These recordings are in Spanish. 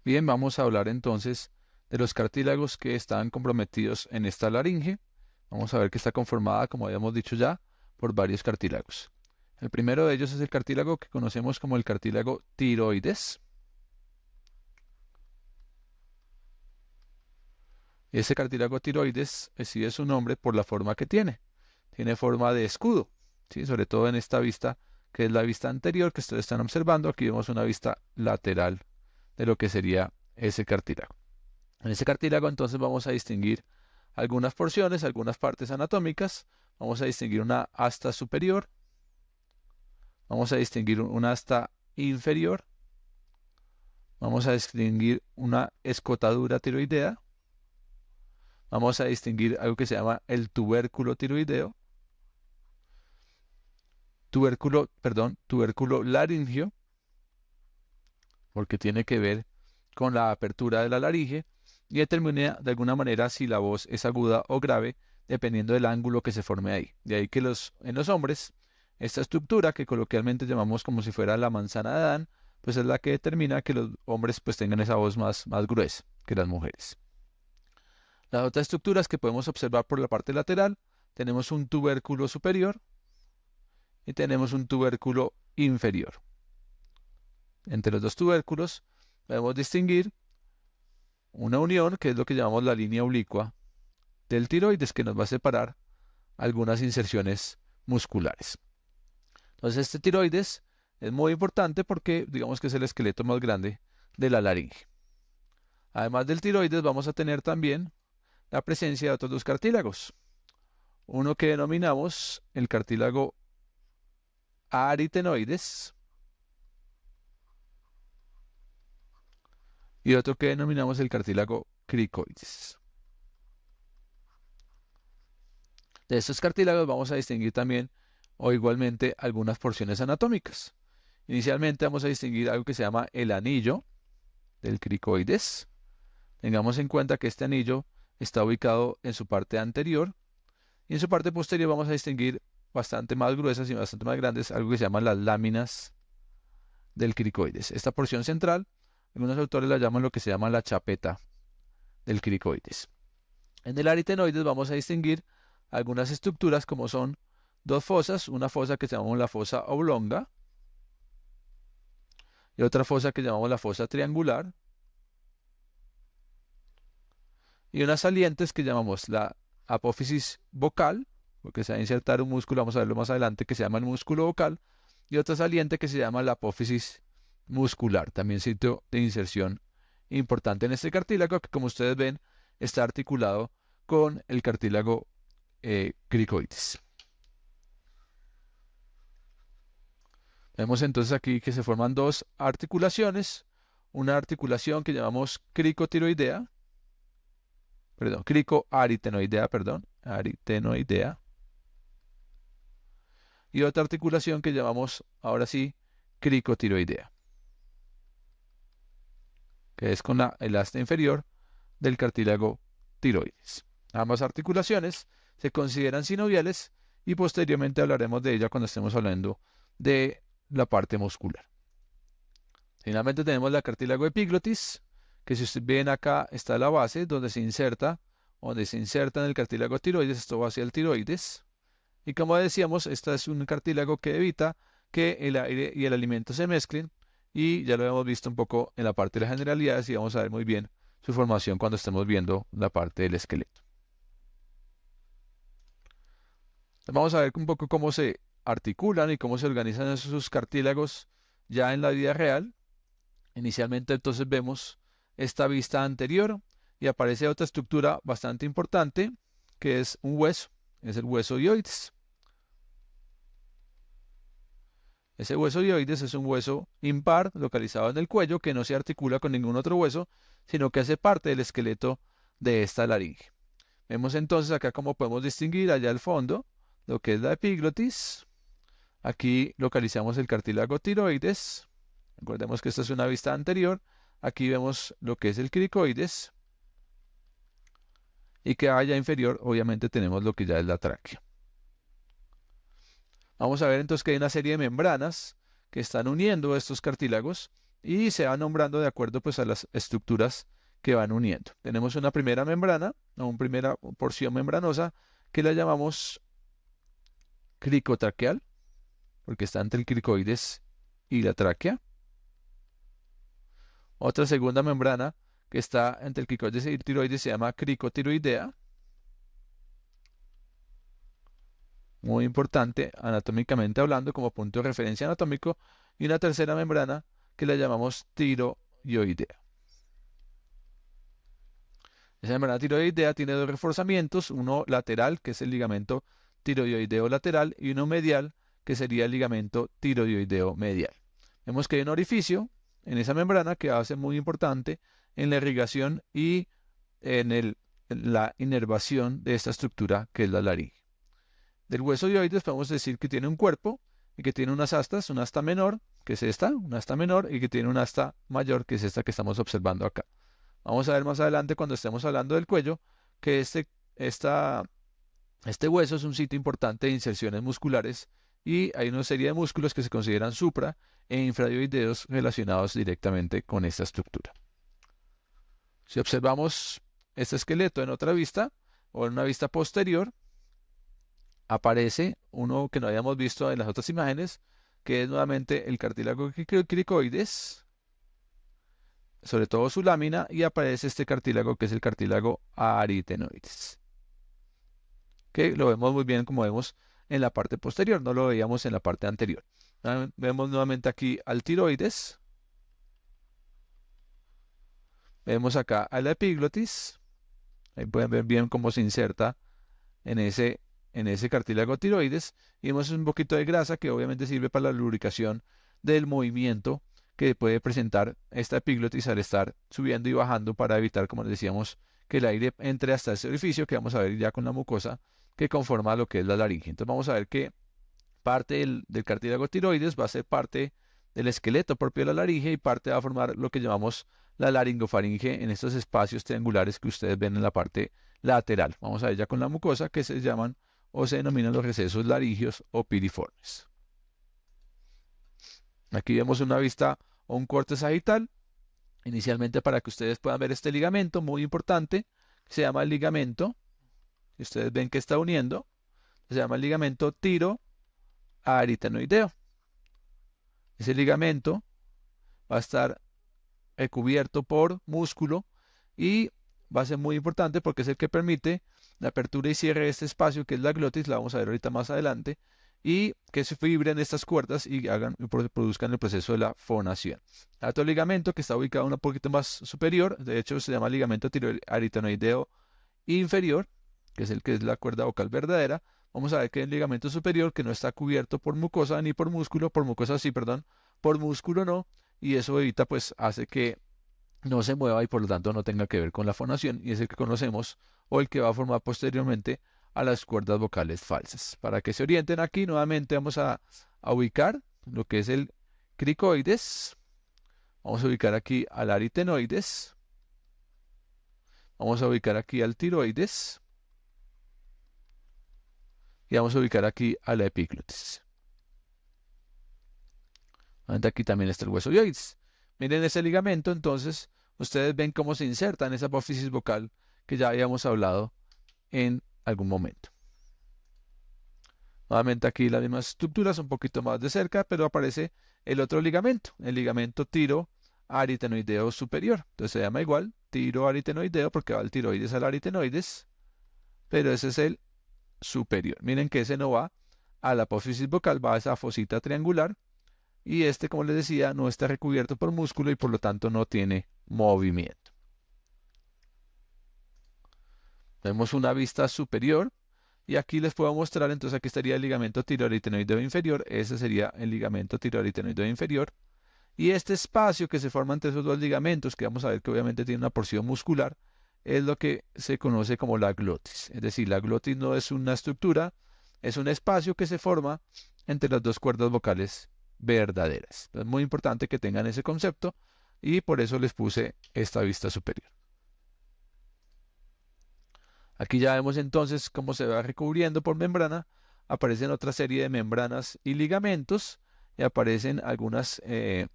Bien, vamos a hablar entonces de los cartílagos que están comprometidos en esta laringe. Vamos a ver que está conformada, como habíamos dicho ya, por varios cartílagos. El primero de ellos es el cartílago que conocemos como el cartílago tiroides. Ese cartílago tiroides recibe su nombre por la forma que tiene. Tiene forma de escudo, ¿sí? Sobre todo en esta vista, que es la vista anterior que ustedes están observando. Aquí vemos una vista lateral de lo que sería ese cartílago. En ese cartílago entonces vamos a distinguir algunas porciones, algunas partes anatómicas. Vamos a distinguir una asta superior, vamos a distinguir una asta inferior, vamos a distinguir una escotadura tiroidea, vamos a distinguir algo que se llama el tubérculo tiroideo, tubérculo laringio, porque tiene que ver con la apertura de la laringe y determina de alguna manera si la voz es aguda o grave, dependiendo del ángulo que se forme ahí. De ahí que en los hombres, esta estructura que coloquialmente llamamos como si fuera la manzana de Adán, pues es la que determina que los hombres pues tengan esa voz más gruesa que las mujeres. Las otras estructuras que podemos observar por la parte lateral, tenemos un tubérculo superior y tenemos un tubérculo inferior. Entre los dos tubérculos podemos distinguir una unión, que es lo que llamamos la línea oblicua del tiroides, que nos va a separar algunas inserciones musculares. Entonces, este tiroides es muy importante porque digamos que es el esqueleto más grande de la laringe. Además del tiroides, vamos a tener también la presencia de otros dos cartílagos. Uno que denominamos el cartílago aritenoides y otro que denominamos el cartílago cricoides. De estos cartílagos vamos a distinguir también o igualmente algunas porciones anatómicas. Inicialmente vamos a distinguir algo que se llama el anillo del cricoides. Tengamos en cuenta que este anillo está ubicado en su parte anterior y en su parte posterior vamos a distinguir bastante más gruesas y bastante más grandes, algo que se llaman las láminas del cricoides. Esta porción central, algunos autores la llaman lo que se llama la chapeta del cricoides. En el aritenoides vamos a distinguir algunas estructuras como son dos fosas, una fosa que llamamos la fosa oblonga y otra fosa que llamamos la fosa triangular y unas salientes que llamamos la apófisis vocal, porque se va a insertar un músculo, vamos a verlo más adelante, que se llama el músculo vocal, y otra saliente que se llama la apófisis muscular, también sitio de inserción importante en este cartílago, que como ustedes ven está articulado con el cartílago cricoides. Vemos entonces aquí que se forman dos articulaciones, una articulación que llamamos cricotiroidea, cricoaritenoidea, aritenoidea, y otra articulación que llamamos, ahora sí, cricotiroidea, que es con el asta inferior del cartílago tiroides. Ambas articulaciones se consideran sinoviales y posteriormente hablaremos de ella cuando estemos hablando de la parte muscular. Finalmente tenemos la cartílago epiglotis, que si ustedes ven acá está la base donde se inserta en el cartílago tiroides, esto va hacia el tiroides. Y como decíamos, este es un cartílago que evita que el aire y el alimento se mezclen y ya lo hemos visto un poco en la parte de las generalidades y vamos a ver muy bien su formación cuando estemos viendo la parte del esqueleto. Vamos a ver un poco cómo se articulan y cómo se organizan esos cartílagos ya en la vida real. Inicialmente entonces vemos esta vista anterior y aparece otra estructura bastante importante que es un hueso, es el hueso dioides. Ese hueso dioides es un hueso impar localizado en el cuello que no se articula con ningún otro hueso, sino que hace parte del esqueleto de esta laringe. Vemos entonces acá cómo podemos distinguir allá al fondo lo que es la epiglotis. Aquí localizamos el cartílago tiroides. Recordemos que esta es una vista anterior. Aquí vemos lo que es el cricoides. Y que allá inferior obviamente tenemos lo que ya es la tráquea. Vamos a ver entonces que hay una serie de membranas que están uniendo estos cartílagos y se va nombrando de acuerdo pues a las estructuras que van uniendo. Tenemos una primera membrana, o una primera porción membranosa que la llamamos cricotraqueal, porque está entre el cricoides y la tráquea. Otra segunda membrana que está entre el cricoides y el tiroides se llama cricotiroidea. Muy importante anatómicamente hablando como punto de referencia anatómico. Y una tercera membrana que la llamamos tiroidea. Esa membrana tiroidea tiene dos reforzamientos, uno lateral, que es el ligamento tiroideo lateral, y uno medial, que sería el ligamento tiroideo medial. Vemos que hay un orificio en esa membrana que va a ser muy importante en la irrigación y en la inervación de esta estructura que es la laringe. Del hueso dioides podemos decir que tiene un cuerpo y que tiene unas astas, una asta menor, que es esta, una asta menor, y que tiene una asta mayor, que es esta que estamos observando acá. Vamos a ver más adelante cuando estemos hablando del cuello que este hueso es un sitio importante de inserciones musculares y hay una serie de músculos que se consideran supra e infradioideos relacionados directamente con esta estructura. Si observamos este esqueleto en otra vista o en una vista posterior, aparece uno que no habíamos visto en las otras imágenes, que es nuevamente el cartílago cricoides, sobre todo su lámina, y aparece este cartílago que es el cartílago aritenoides, que lo vemos muy bien como vemos en la parte posterior, no lo veíamos en la parte anterior. Vemos nuevamente aquí al tiroides, vemos acá a la epiglotis, ahí pueden ver bien cómo se inserta en ese cartílago tiroides, y vemos un poquito de grasa que obviamente sirve para la lubricación del movimiento que puede presentar esta epiglotis al estar subiendo y bajando para evitar, como les decíamos, que el aire entre hasta ese orificio que vamos a ver ya con la mucosa que conforma lo que es la laringe. Entonces vamos a ver que parte del cartílago tiroides va a ser parte del esqueleto propio de la laringe y parte va a formar lo que llamamos la laringofaringe en estos espacios triangulares que ustedes ven en la parte lateral. Vamos a ver ya con la mucosa que se llaman o se denominan los recesos laringeos o piriformes. Aquí vemos una vista o un corte sagital. Inicialmente para que ustedes puedan ver este ligamento muy importante, se llama el ligamento, que ustedes ven que está uniendo, se llama el ligamento tiroaritenoideo. Ese ligamento va a estar recubierto por músculo y va a ser muy importante porque es el que permite la apertura y cierre de este espacio que es la glotis, la vamos a ver ahorita más adelante, y que se fibren estas cuerdas y produzcan el proceso de la fonación. Otro ligamento que está ubicado un poquito más superior, de hecho se llama ligamento tiroaritenoideo inferior, que es el que es la cuerda vocal verdadera. Vamos a ver que hay un ligamento superior que no está cubierto por mucosa ni por músculo, por mucosa sí, perdón, por músculo no, y eso evita, pues hace que no se mueva y por lo tanto no tenga que ver con la fonación, y es el que conocemos o el que va a formar posteriormente a las cuerdas vocales falsas. Para que se orienten aquí, nuevamente vamos a ubicar lo que es el cricoides, vamos a ubicar aquí al aritenoides, vamos a ubicar aquí al tiroides y vamos a ubicar aquí a la epiglotis. Aquí también está el hueso dioides. Miren ese ligamento, entonces ustedes ven cómo se inserta en esa apófisis vocal que ya habíamos hablado en algún momento. Nuevamente aquí las mismas estructuras, un poquito más de cerca, pero aparece el otro ligamento, el ligamento tiroaritenoideo superior. Entonces se llama igual, tiroaritenoideo, porque va del tiroides al aritenoides, pero ese es el superior. Miren que ese no va a la apófisis vocal, va a esa fosita triangular, y este, como les decía, no está recubierto por músculo y por lo tanto no tiene movimiento. Vemos una vista superior y aquí les puedo mostrar, entonces aquí estaría el ligamento tiroaritenoideo inferior, ese sería el ligamento tiroaritenoideo inferior, y este espacio que se forma entre esos dos ligamentos, que vamos a ver que obviamente tiene una porción muscular, es lo que se conoce como la glotis. Es decir, la glotis no es una estructura, es un espacio que se forma entre las dos cuerdas vocales verdaderas. Es muy importante que tengan ese concepto y por eso les puse esta vista superior. Aquí ya vemos entonces cómo se va recubriendo por membrana. Aparecen otra serie de membranas y ligamentos y aparecen algunas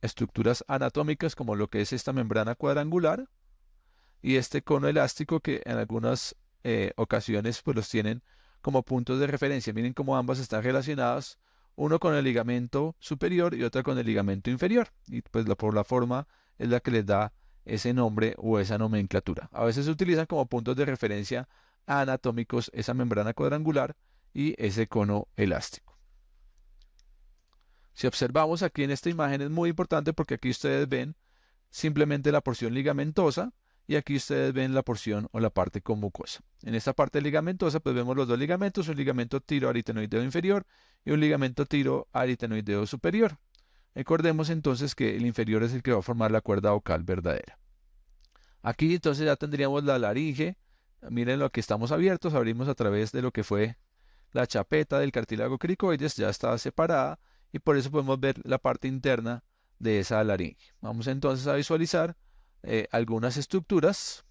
estructuras anatómicas como lo que es esta membrana cuadrangular y este cono elástico que en algunas ocasiones pues los tienen como puntos de referencia. Miren cómo ambas están relacionadas, uno con el ligamento superior y otra con el ligamento inferior. Y pues por la forma es la que les da ese nombre o esa nomenclatura. A veces se utilizan como puntos de referencia anatómicos esa membrana cuadrangular y ese cono elástico. Si observamos aquí en esta imagen es muy importante porque aquí ustedes ven simplemente la porción ligamentosa y aquí ustedes ven la porción o la parte con mucosa. En esta parte ligamentosa pues vemos los dos ligamentos, un ligamento tiroaritenoideo inferior y un ligamento tiroaritenoideo superior. Recordemos entonces que el inferior es el que va a formar la cuerda vocal verdadera. Aquí entonces ya tendríamos la laringe. Miren lo que estamos abiertos, abrimos a través de lo que fue la chapeta del cartílago cricoides, ya está separada y por eso podemos ver la parte interna de esa laringe. Vamos entonces a visualizar algunas estructuras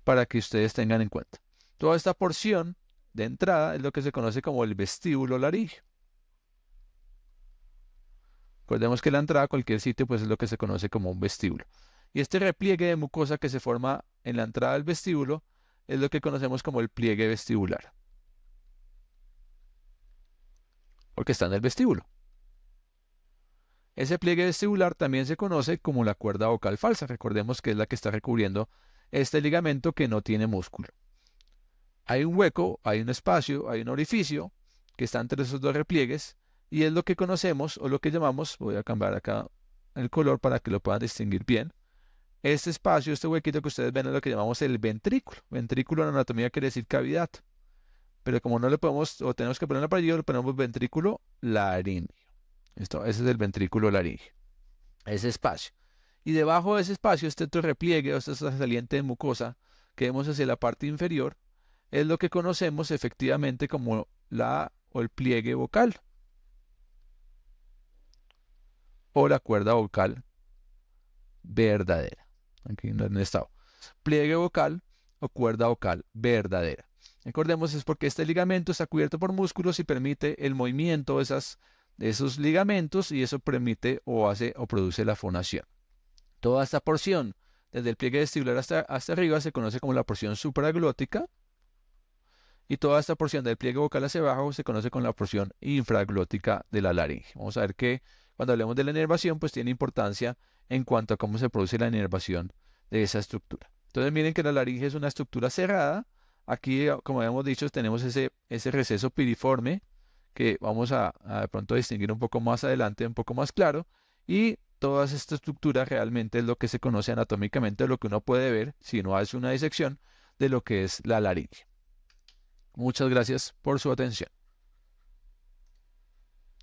para que ustedes tengan en cuenta. Toda esta porción de entrada es lo que se conoce como el vestíbulo laríngeo. Recordemos que la entrada a cualquier sitio pues es lo que se conoce como un vestíbulo. Y este repliegue de mucosa que se forma en la entrada del vestíbulo es lo que conocemos como el pliegue vestibular. Porque está en el vestíbulo. Ese pliegue vestibular también se conoce como la cuerda vocal falsa. Recordemos que es la que está recubriendo este ligamento que no tiene músculo. Hay un hueco, hay un espacio, hay un orificio que está entre esos dos repliegues y es lo que conocemos o lo que llamamos, voy a cambiar acá el color para que lo puedan distinguir bien. Este espacio, este huequito que ustedes ven es lo que llamamos el ventrículo. Ventrículo en anatomía quiere decir cavidad. Pero como no le podemos o tenemos que ponerlo para ello, le ponemos ventrículo laríngeo. Esto, ese es el ventrículo laríngeo. Ese espacio. Y debajo de ese espacio, este otro repliegue o esta saliente de mucosa que vemos hacia la parte inferior, es lo que conocemos efectivamente como la o el pliegue vocal o la cuerda vocal verdadera. Aquí no he estado. Pliegue vocal o cuerda vocal verdadera. Recordemos, es porque este ligamento está cubierto por músculos y permite el movimiento de esos ligamentos y eso permite o hace o produce la fonación. Toda esta porción, desde el pliegue vestibular hasta arriba, se conoce como la porción supraglótica y toda esta porción del pliegue vocal hacia abajo se conoce como la porción infraglótica de la laringe. Vamos a ver que cuando hablemos de la inervación, pues tiene importancia en cuanto a cómo se produce la inervación de esa estructura. Entonces miren que la laringe es una estructura cerrada. Aquí, como habíamos dicho, tenemos ese receso piriforme que vamos a de pronto distinguir un poco más adelante, un poco más claro. Y toda esta estructura realmente es lo que se conoce anatómicamente, lo que uno puede ver si no hace una disección de lo que es la laringe. Muchas gracias por su atención.